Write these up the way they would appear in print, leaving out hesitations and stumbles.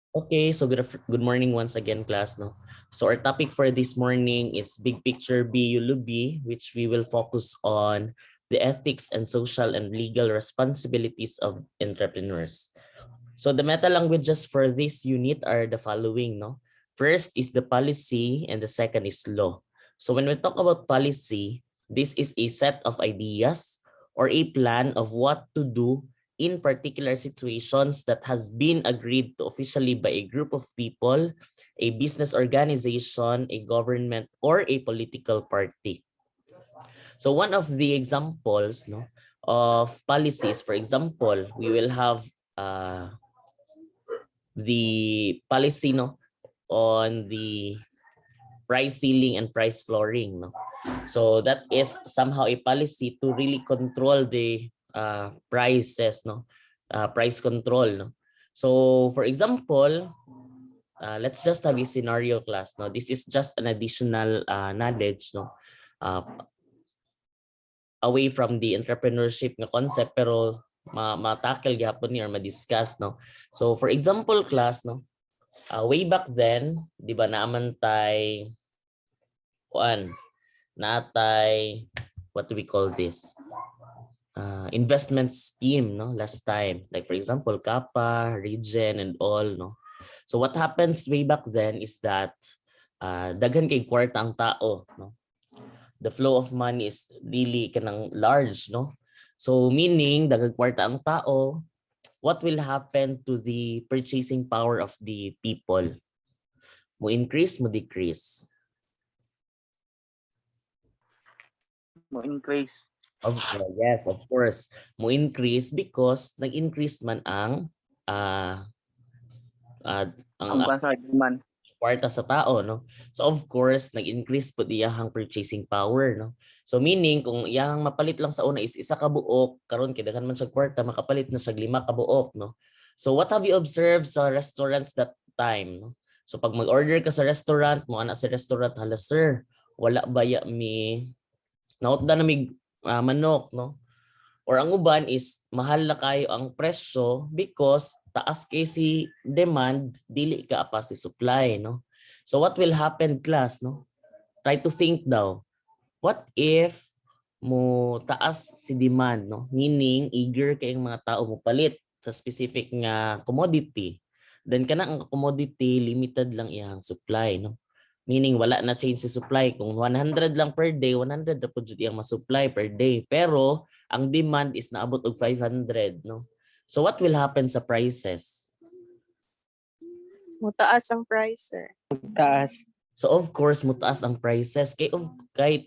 Okay, so good morning once again, class. No, so our topic for this morning is big picture B ULOb, which we will focus on the ethics and social and legal responsibilities of entrepreneurs. So the meta languages for this unit are the following. No, first is the policy, and the second is law. So when we talk about policy, this is a set of ideas or a plan of what to do in particular situations that has been agreed to officially by a group of people, a business organization, a government, or a political party. So one of the examples, no, of policies, for example, we will have the policy, no, on the price ceiling and price flooring, no. So that is somehow a policy to really control the prices, no, price control, no. So for example, let's just have a scenario, class. No, this is just an additional knowledge, no, uh, away from the entrepreneurship na concept, pero ma-tackle gyapon ni or ma-discuss, no. So for example, class, no, way back then, di ba naaman tay kuan, natay, what do we call this? Investment scheme, no, last time. Like for example, Kappa, Regen, and all, no. So what happens way back then is that daghan kay kwarta ang tao, no. The flow of money is really kanang large, no. So meaning daghan kwarta ang tao, what will happen to the purchasing power of the people? Mo increase, mo decrease? Mo increase. Yes, of course. Mo increase because nag-increase man ang uh, Ang bansa demand. kwarta sa tao, no. So of course, nag-increase po iyahang purchasing power, no. So meaning kung iyahang mapalit lang sa una is isa ka buok, karon kay daghan man sa kwarta, makapalit na siya 5 ka buok, no. So what have you observed sa restaurants that time, no? So pag mag-order ka sa restaurant, mo ana sa restaurant, hala sir, wala baya mi nautda na mig manok, no? Or ang uban is mahal na kayo ang presyo because taas kay si demand, dili ka pa si supply, no? So what will happen, class, no? Try to think daw. What if mo taas si demand, no? Meaning eager kay ang mga tao mo palit sa specific nga commodity. Then kana ang commodity limited lang iyang supply, no? Meaning wala na change si supply. Kung 100 lang per day, 100 na po dyan ang ma-supply per day. Pero ang demand is naabot og 500, no? So what will happen sa prices? Mutaas ang price, sir. Taas. So of course, mutaas ang prices kay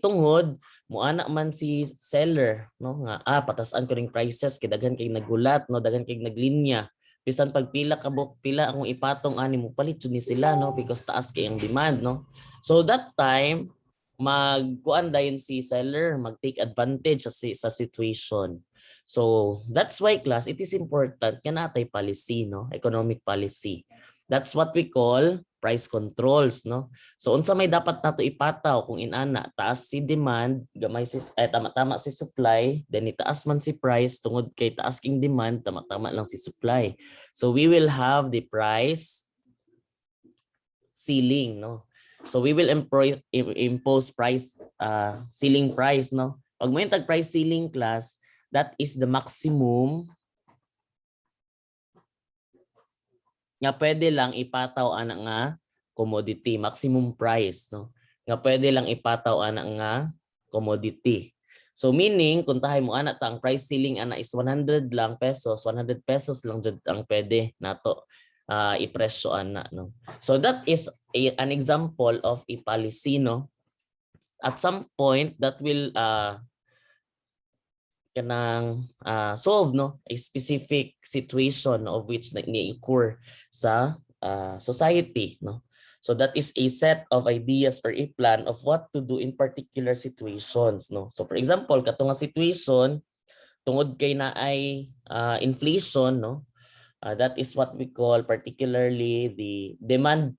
tungod muana man si seller, no, nga patasan ko ring prices kay daghan kay nagulat, no, daghan kay naglinya. Bisan pag pila akong ipatong ani mo palit jud ni sila, no, because taas kay ang demand, no. So that time magkuan dayon si seller, mag-take advantage sa situation. So that's why, class, it is important nga natay policy, no, economic policy. That's what we call price controls, no. So unsa may dapat nato ipataw kung inana taas si demand, gamay si tama-tama si supply, then itaas man si price tungod kay taas king demand, tama-tama lang si supply. So we will have the price ceiling, no. So we will impose price ceiling price, no. Pag may tag price ceiling, class, that is the maximum nga pwede lang ipataw ana nga commodity, maximum price, no, nga pwede lang ipataw ana nga commodity. So meaning kung tahay mo ana ta ang price ceiling ana is 100 lang pesos, 100 pesos lang jud ang pwede nato ipresyo ana, no. So that is an example of a policy, no. At some point that will kanang solve, no, a specific situation of which ni-occur sa society, no. So that is a set of ideas or a plan of what to do in particular situations, no. So for example, kato nga situation tungod kay na ay inflation, no, that is what we call particularly the demand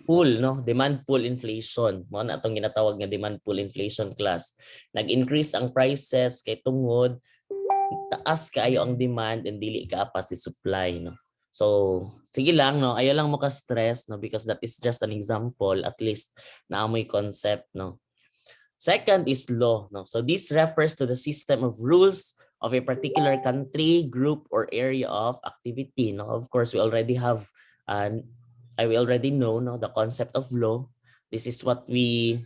pool, no, demand pool inflation. Mo na atong ginatawag nga demand pool inflation, class. Nag-increase ang prices kay tungod taas kaayo ang demand and dili ka pa si supply, no. So sige lang, no, ayo lang mo ka stress, no, because that is just an example, at least na amoy concept, no. Second is law, no. So this refers to the system of rules of a particular country, group, or area of activity, no. Of course, we already have we already know, no, the concept of law. This is what we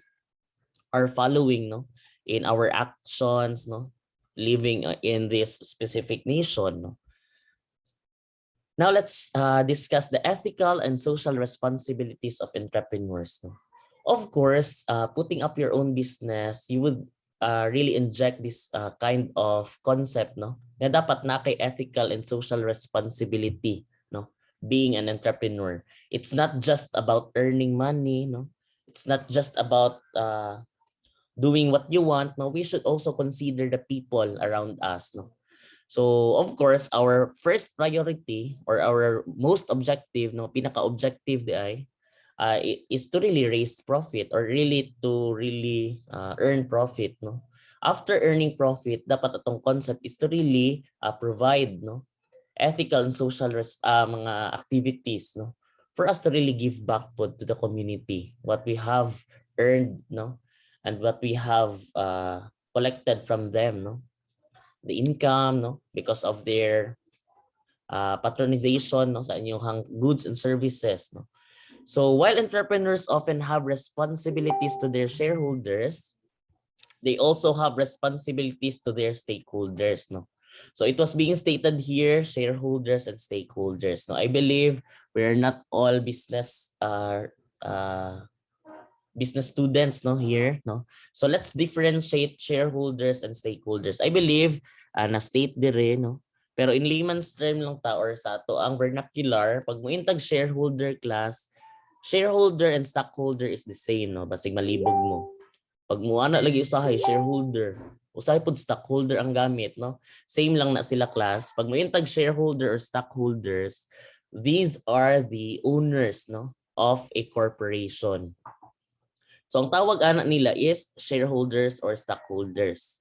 are following, no, in our actions, no, living in this specific nation, no. Now let's discuss the ethical and social responsibilities of entrepreneurs, no. Of course, putting up your own business, you would really inject this kind of concept, no, na dapat na kay ethical and social responsibility, no, being an entrepreneur. It's not just about earning money, no. It's not just about doing what you want, no. We should also consider the people around us, no. So of course, our first priority or our most objective, no, pinaka-objective di ay is to really raise profit or really to earn profit, no. After earning profit, dapat atong concept is to really provide, no, ethical and social mga activities, no, for us to really give back po to the community what we have earned, no, and what we have collected from them, no, the income, no, because of their patronization, no, sa inyong goods and services, no. So while entrepreneurs often have responsibilities to their shareholders, they also have responsibilities to their stakeholders, no. So it was being stated here, shareholders and stakeholders, no. I believe we are not all business students, no, here, no. So let's differentiate shareholders and stakeholders. I believe na state dire, no. Pero in layman's term lang ta or sa ato ang vernacular, pag mo intag shareholder class, shareholder and stockholder is the same, no, basig malibog mo. Pag mo ana lagi usahay shareholder, usahay pud stockholder ang gamit, no. Same lang na sila class. Pag mo intag shareholder or stockholders, these are the owners, no, of a corporation. So ang tawag ana nila is shareholders or stockholders.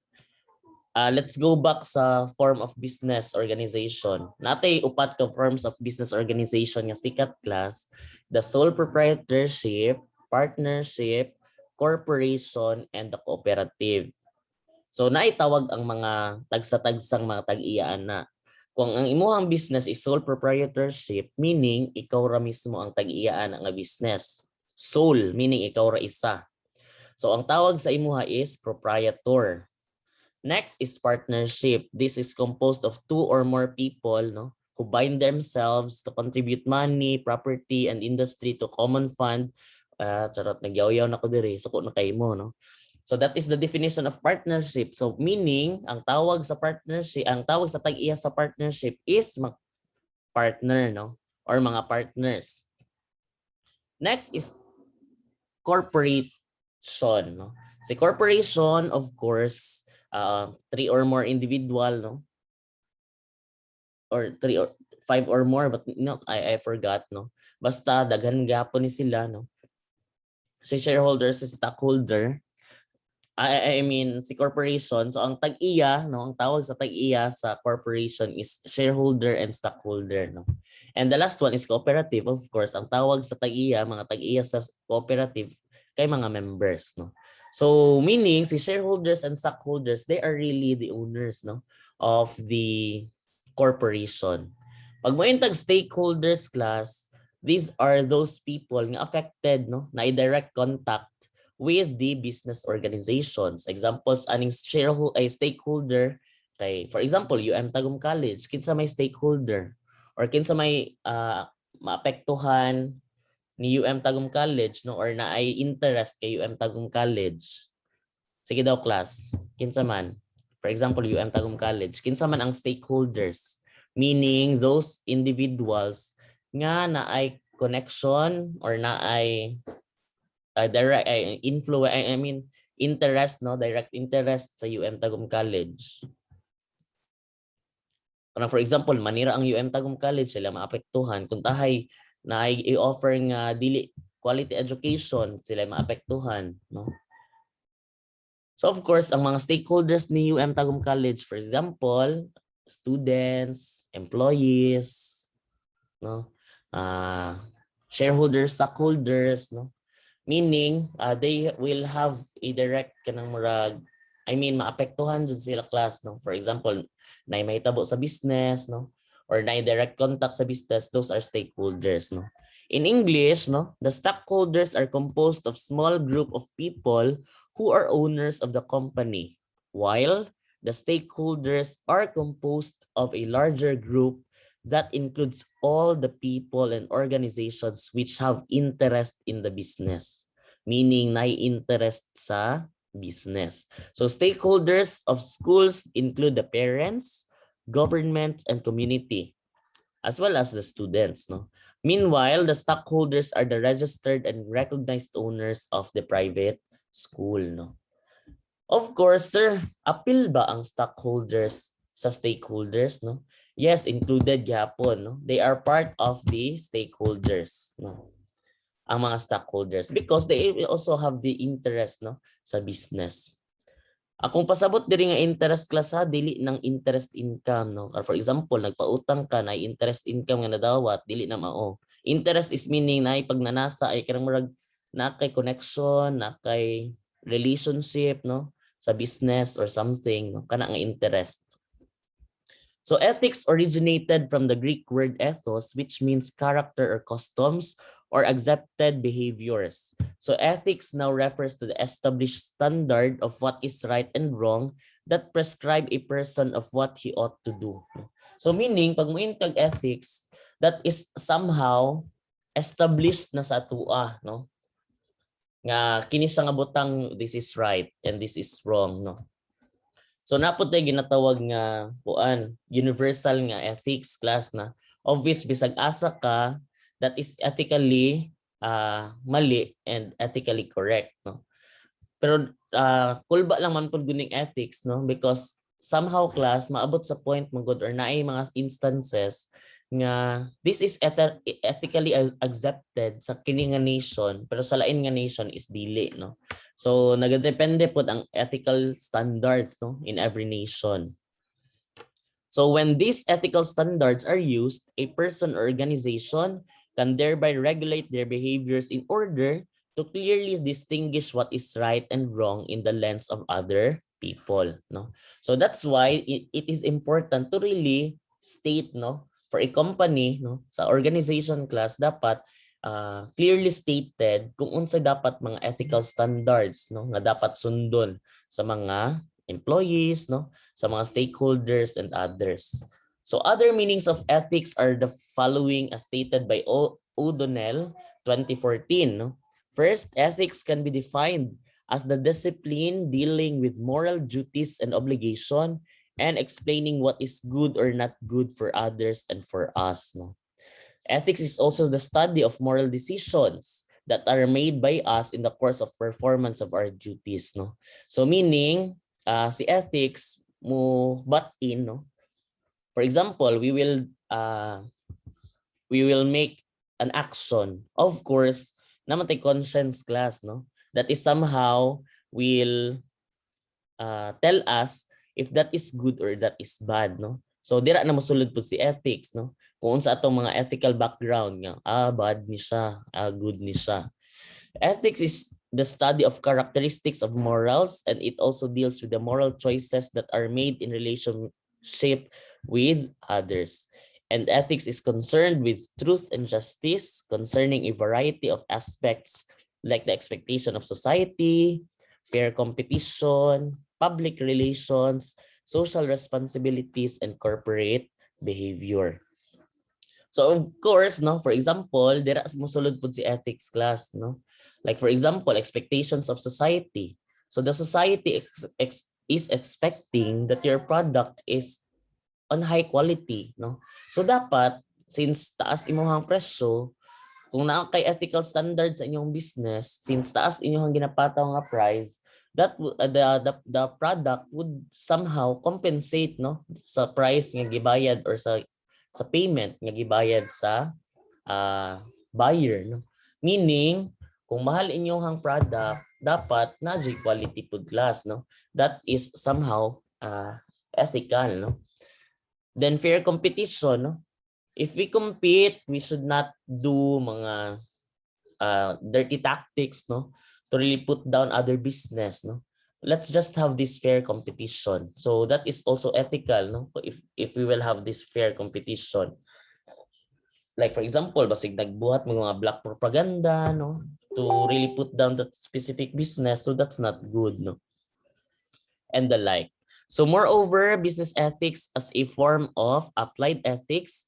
Let's go back sa form of business organization. Natay upat ka forms of business organization nga sikat class: the sole proprietorship, partnership, corporation, and the cooperative. So naitawag ang mga tagsa-tagsang mga tag-iyaan na. Kung ang imuhang business is sole proprietorship, meaning ikaw ra mismo ang tag-iyaan nga business. Sole meaning ikaw ra isa. So ang tawag sa imuha is proprietor. Next is partnership. This is composed of two or more people, no, who bind themselves to contribute money, property, and industry to common fund. Charot, nagyaw-yaw na ko dire. So kung nakay mo, no. So that is the definition of partnership. So meaning, ang tawag sa partnership, ang tawag sa tag-iya sa partnership is partner, no, or mga partners. Next is corporation, no. Si corporation, of course, 3 or more individual, no, or 3 or 5 or more, but no, I forgot, no. Basta daghan gapon ni sila, no. Si shareholder, si stockholder, I mean si corporation. So ang tag-iya, no, ang tawag sa tag-iya sa corporation is shareholder and stockholder, no. And the last one is cooperative. Of course, ang tawag sa tag-iya, mga tag-iya sa cooperative kay mga members, no. So meaning si shareholders and stockholders, they are really the owners, no, of the corporation. Pag mo intag stakeholders class, these are those people nga affected, no, na i-direct contact with the business organizations. Examples aning stakeholder kay, for example, Tagum College, kinsa may stakeholder or kinsa may maapektuhan ni Tagum College, no, or na ay interest kay Tagum College. Sige daw class, kinsa man. For example, Tagum College, kinsa man ang stakeholders, meaning those individuals nga na ay connection or na ay direct influence, I mean interest, no, direct interest sa Tagum College. For example, manira ang Tagum College, sila maapektuhan kung tahay na i-offer nga dili quality education, sila maapektuhan, no. So of course, ang mga stakeholders ni Tagum College, for example, students, employees, no? Shareholders, stockholders, no? Meaning, they will have a direct kanang murag, maapektuhan dyan sila class, no? For example, na mahitabo sa business, no? Or na direct contact sa business, those are stakeholders, no? In English, no, the stockholders are composed of small group of people who are owners of the company, while the stakeholders are composed of a larger group that includes all the people and organizations which have interest in the business, meaning na interest sa business. So stakeholders of schools include the parents, government, and community, as well as the students. No? Meanwhile, the stockholders are the registered and recognized owners of the private school. No? Of course, sir, appeal ba ang stockholders sa stakeholders? No? Yes, included gyapon. No? They are part of the stakeholders. No? Ang mga stockholders because they also have the interest, no, sa business. Akong pasabot diri nga interest class ha, dili ng interest income, no. Or for example, nagpautang ka na interest income nga nadawat, dili na mao. Interest is meaning na pagnanasa ay kanang murag na kay connection, na kay relationship, no, sa business or something, no, kana nga interest. So ethics originated from the Greek word ethos, which means character or customs or accepted behaviors. So ethics now refers to the established standard of what is right and wrong that prescribe a person of what he ought to do. So meaning, pag mointag ethics, that is somehow established na sa atua, no? Nga kini sa nga butang this is right and this is wrong, no? So napod tayo ginatawag nga kuan universal nga ethics class na of which bisag asa ka that is ethically mali and ethically correct, no. Pero kulba lang man pud guning ethics, no, because somehow class maabot sa point magod or naay mga instances nga this is ethically accepted sa kini nga nation pero sa lain nga nation is dili, no. So nagadepende pod ang ethical standards, no, in every nation. So when these ethical standards are used, a person or organization can thereby regulate their behaviors in order to clearly distinguish what is right and wrong in the lens of other people, no. So that's why it is important to really state, no, for a company, no, sa organization class dapat clearly stated kung unsa dapat mga ethical standards, no, nga dapat sundon sa mga employees, no, sa mga stakeholders and others. So other meanings of ethics are the following as stated by O'Donnell 2014, no. First, ethics can be defined as the discipline dealing with moral duties and obligation and explaining what is good or not good for others and for us, no. Ethics is also the study of moral decisions that are made by us in the course of performance of our duties, no. So meaning si ethics mo butt in, no. For example, we will make an action. Of course, naman tay conscience class, no. That is somehow will tell us if that is good or that is bad, no. So dira na mosulod po si ethics, no. Kung unsa atong mga ethical background nga bad ni siya, good ni siya. Ethics is the study of characteristics of morals, and it also deals with the moral choices that are made in relationship with others. And ethics is concerned with truth and justice concerning a variety of aspects like the expectation of society, fair competition, public relations, social responsibilities, and corporate behavior. So of course, no, for example, dira mosulod pud si ethics class, no. Like for example, expectations of society. So the society is expecting that your product is on high quality, no. So dapat since taas imong presyo, kung naa kay ethical standards sa inyong business, since taas inyong ginapataw nga price, that the product would somehow compensate, no, sa price nga gibayad or sa payment nga gibayad sa buyer, no. Meaning kung mahal inyong product dapat na quality food class, no? That is somehow ethical, no? Then fair competition, no? If we compete, we should not do mga dirty tactics, no? To really put down other business, no? Let's just have this fair competition. So that is also ethical, no? If we will have this fair competition. Like for example, basig nagbuhat ng mga black propaganda, no? To really put down that specific business, so that's not good, no? And the like. So moreover, business ethics as a form of applied ethics,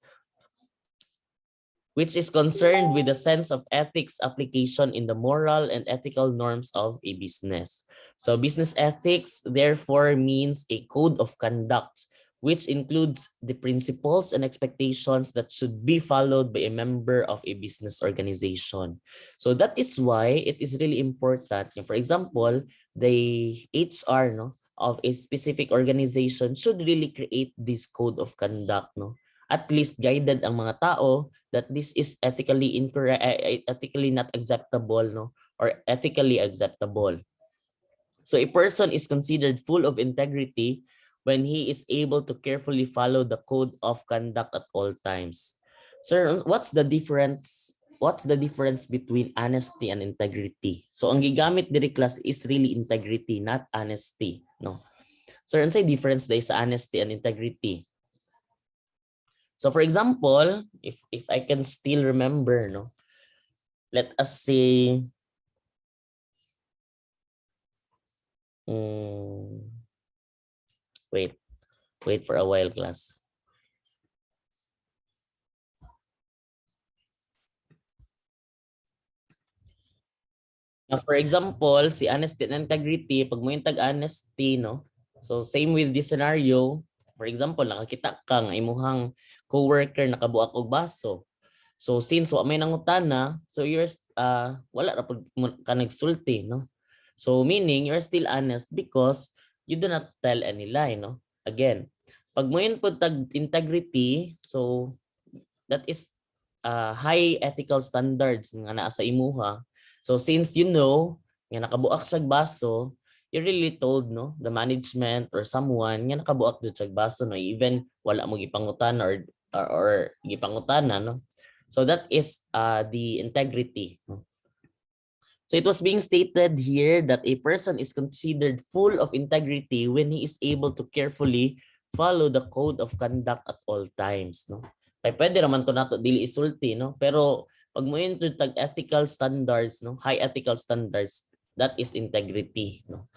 which is concerned with the sense of ethics application in the moral and ethical norms of a business. So business ethics therefore means a code of conduct, which includes the principles and expectations that should be followed by a member of a business organization. So that is why it is really important. For example, the HR, no, of a specific organization should really create this code of conduct, no? At least guided ang mga tao that this is ethically incorrect, ethically not acceptable, no, or ethically acceptable. So a person is considered full of integrity when he is able to carefully follow the code of conduct at all times. Sir, what's the difference? What's the difference between honesty and integrity? So ang gigamit diri class is really integrity, not honesty, no. Sir, ano say difference dahil sa honesty and integrity? So for example, if I can still remember, no, let us say, wait for a while, class. Now, for example, si honesty and integrity, pag mo yung tag-honesty, no? So same with this scenario. For example, nakakita ka nga imuhang coworker nakabuak og baso. So since wa may nangutana, so you're wala ra pud ka nagsulti, no? So meaning you're still honest because you do not tell any lie, no? Again, pag mo yun pud tag integrity, so that is high ethical standards nga naa sa imuha. So since you know nga nakabuak siya baso, you really told, no, the management or someone nga nakabuak jud siya baso, no, even wala mo gipangutan or gipangutana, no. So that is the integrity, no? So it was being stated here that a person is considered full of integrity when he is able to carefully follow the code of conduct at all times, no. Kay pwede naman to nato dili isulti, no, pero pag mo yun to tag ethical standards, no, high ethical standards, that is integrity, no.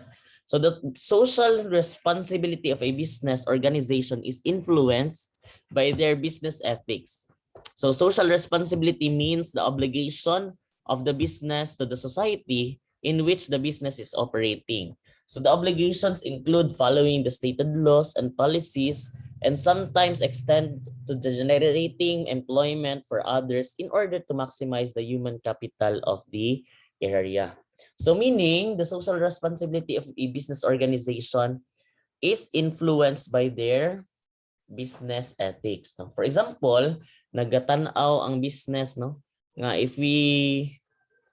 So the social responsibility of a business organization is influenced by their business ethics. So social responsibility means the obligation of the business to the society in which the business is operating. So the obligations include following the stated laws and policies and sometimes extend to generating employment for others in order to maximize the human capital of the area. So meaning the social responsibility of a business organization is influenced by their business ethics, no? For example, nagatanaw ang business, no, nga if we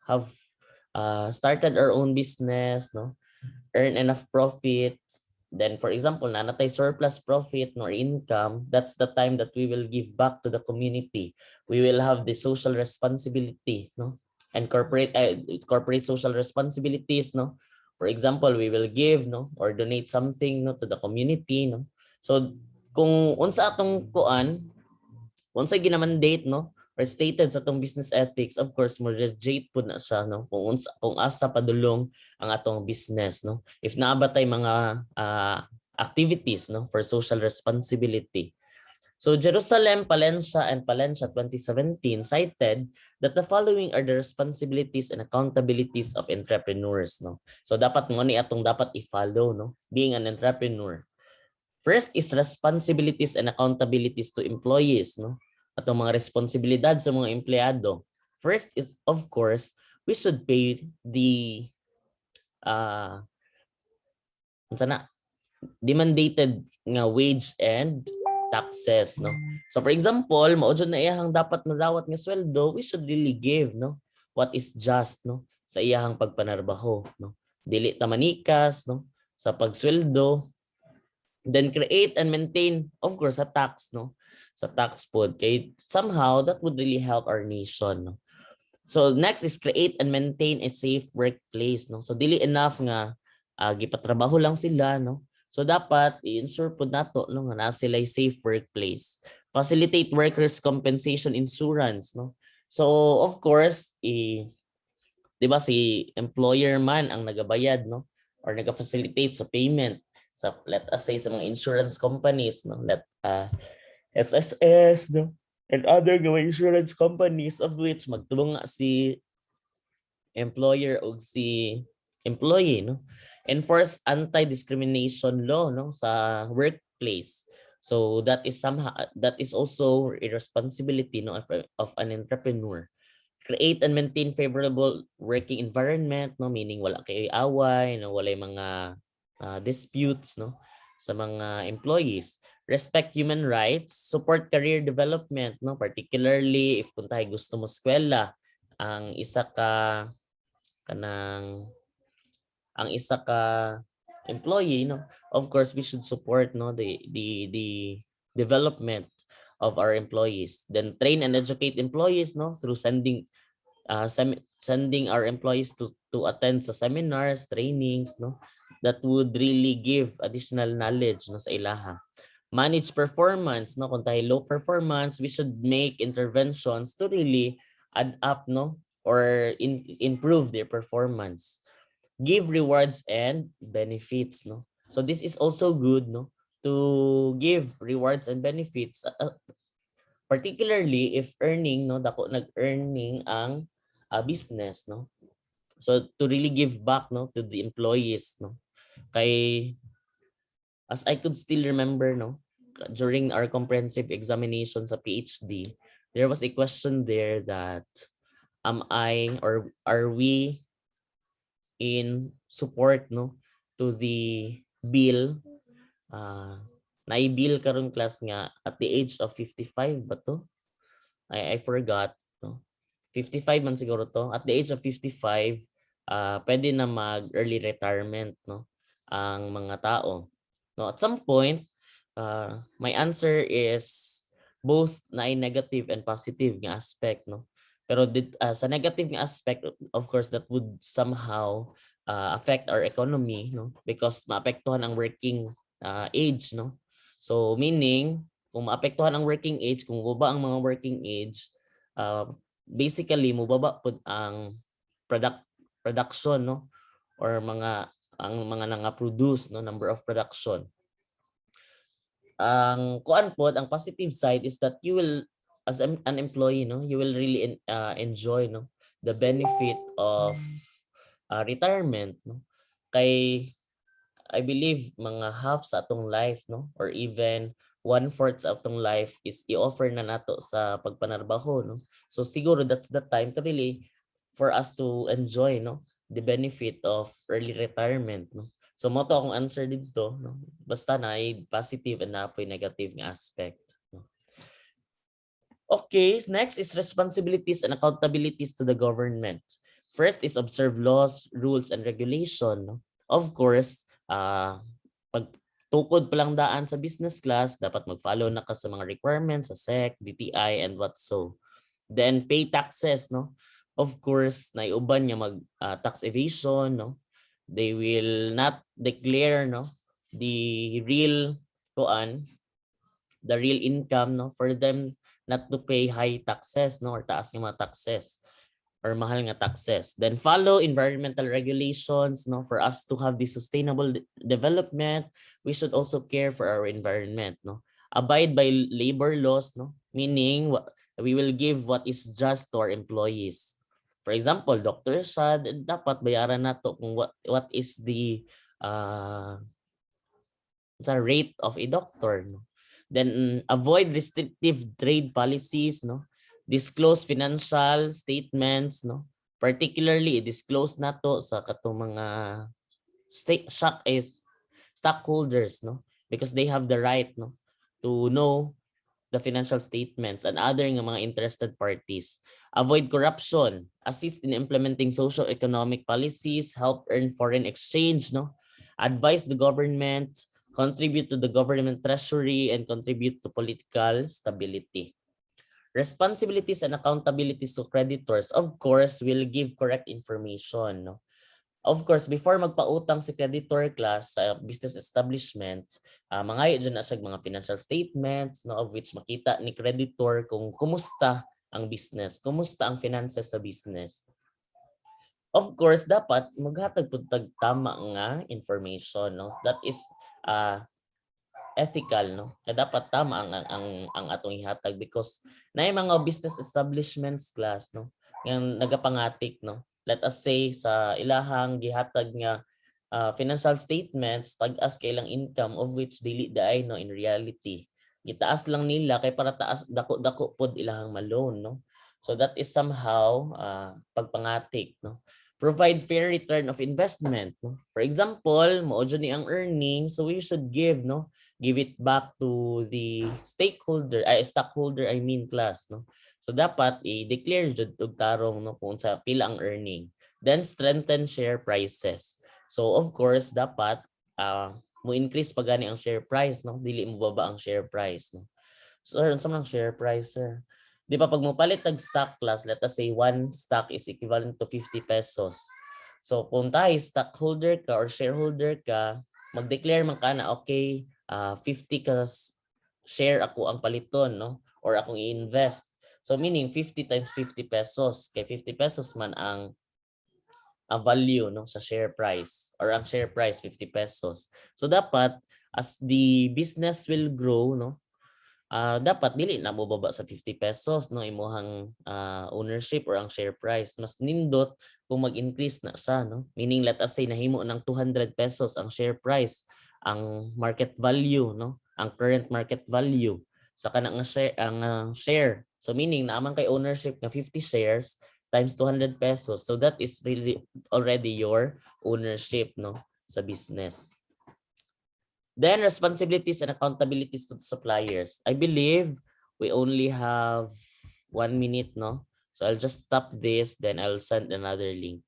have started our own business, no, earn enough profit, then for example nanatay surplus profit nor income, that's the time that we will give back to the community. We will have the social responsibility, no, and corporate social responsibilities, no. For example, we will give, no, or donate something, no, to the community, no. So kung unsa atong kuan, unsa ginamandate, no, or stated sa atong business ethics, of course mo reject pud na siya, no, kung asa padulong ang atong business, no. If naabatay mga activities, no, for social responsibility. So Jerusalem, Palencia, and Palencia 2017 cited that the following are the responsibilities and accountabilities of entrepreneurs, no. So dapat mo ni atong dapat i-follow, no, being an entrepreneur. First is responsibilities and accountabilities to employees, no. Atong mga responsibilidad sa mga empleyado. First is, of course, we should pay the demandated nga wage and taxes, no. So for example, mao jud na iyang dapat nadawat nga sweldo, we should really give, no, what is just, no. sa iyahang pagpanarbaho, no? Dili ta manikas, no, sa pagsweldo. Then create and maintain, of course, sa tax, no, sa tax pod, kay somehow that would really help our nation, no. So next is create and maintain a safe workplace, no. So dili enough nga gipatrabaho lang sila, no. So dapat i-ensure pod nato, no, nga naa sila safe workplace. Facilitate workers compensation insurance, no. So of course, 'di ba si employer man ang nagabayad, no, or naga-facilitate sa payment sa, let us say, sa mga insurance companies, no, SSS, no, and other insurance companies, of which magtulong nga si employer o si employee, no. Enforce anti-discrimination law, no, sa workplace. So that is also a responsibility, no, of an entrepreneur. Create and maintain favorable working environment, no, meaning wala kay away, no, wala mga disputes, no, sa mga employees. Respect human rights, support career development, no, particularly if kung tayo gusto mo eskwela, ang isa ka kanang ang isa ka employee, no, of course we should support, no, the development of our employees. Then train and educate employees, no, through sending our employees to attend sa seminars, trainings, no, that would really give additional knowledge, no, sa ilaha. Manage performance, no, kung tayo low performance, we should make interventions to really add up, no, or improve their performance. Give rewards and benefits, no. So this is also good, no, to give rewards and benefits, particularly if earning, no, dako nag-earning ang business, no. So to really give back, no, to the employees, no. Kay as I could still remember, no, during our comprehensive examination sa PhD, there was a question there that am I or are we in support, no, to the bill, na-bill karon class nga at the age of 55 ba to? I forgot, no. 55 man siguro to. At the age of 55, pwede na mag early retirement, no, ang mga tao. No, at some point, my answer is both na negative and positive nga aspect, no. Pero sa negative nga aspect, of course, that would somehow affect our economy, no, because maapektuhan ang working age, no. So meaning, kung maapektuhan ang working age, kung baba ang mga working age, basically mubaba pud ang production, no, or ang mga nanga-produce, no, number of production. Ang kuan pod, ang positive side is that you will, as an employee, no, you will really enjoy, no, the benefit of retirement, no. Kay I believe mga half sa atong life, no, or even 1/4 sa atong life is i-offer na nato sa pagpanarbaho, no. So siguro that's the time to really for us to enjoy, no, the benefit of early retirement, no. So mo to akong answer dito, no. Basta na ay positive and na negative nga aspect, no. Okay, next is responsibilities and accountabilities to the government. First is observe laws, rules, and regulation, no. Of course, pag tukod pa lang daan sa business class, dapat mag-follow na ka sa mga requirements sa SEC, DTI, and what so. Then pay taxes, no. Of course, naiuban niya mag tax evasion, no. They will not declare, no, the real income, no, for them not to pay high taxes, no, or taas nga mga taxes or mahal nga taxes. Then follow environmental regulations, no, for us to have the sustainable development, we should also care for our environment, no. Abide by labor laws, no, meaning we will give what is just to our employees. For example, doctor siya, dapat bayaran nato kung what is the rate of a doctor, no. Then avoid restrictive trade policies, no. Disclose financial statements, no. Particularly disclose nato sa katong mga stockholders, no, because they have the right, no, to know the financial statements and other nga mga interested parties. Avoid corruption, assist in implementing socio-economic policies, help earn foreign exchange, no? Advise the government, contribute to the government treasury, and contribute to political stability. Responsibilities and accountabilities to creditors, of course, will give correct information, no? Of course, before magpautang si creditor class sa business establishment, mangayo dyan na siya mga financial statements, no, of which makita ni creditor kung kumusta ang business, kumusta ang finances sa business. Of course, dapat maghatag pud tag tama nga information, no? That is ethical, no? Na dapat tama ang atong ihatag because na mga business establishments class, no? Yang nagapangatik, no? Let us say sa ilahang gihatag nga financial statements tag-as kay ilang income of which dili daay, no, in reality gitaas lang nila kay para taas dako-dako pod ilahang ma-loan, no? So that is somehow pagpangatik, no? Provide fair return of investment, no? For example, mao jud ni ang earnings, so we should give, no, give it back to the stockholder, I mean class, no? So dapat i-declare jud og tarong, no, kung sa pila ang earning. Then strengthen share prices. So of course dapat mo increase pa gani ang share price, no? Dili mo baba ang share price, no? So unsa man ang share price, sir? Di ba pag mo palit tag stock class, let us say one stock is equivalent to 50 pesos. So kung tayo stockholder ka or shareholder ka, mag-declare man ka na okay, 50 ka share ako ang paliton, no? Or akong i-invest. So meaning 50 times 50 pesos. Kay 50 pesos man ang value, no, sa share price, or ang share price 50 pesos. So dapat as the business will grow, no, dapat dili na mo baba sa 50 pesos, no, imuhang ownership or ang share price. Mas nindot kung mag-increase na siya, no? Meaning let us say nahimo ng 200 pesos ang share price, ang market value, no, ang current market value sa kanang share. So meaning naaman kay ownership ng 50 shares times 200 pesos. So that is really already your ownership, no, sa business. Then responsibilities and accountabilities to the suppliers. I believe we only have 1 minute, no? So I'll just stop this, then I'll send another link.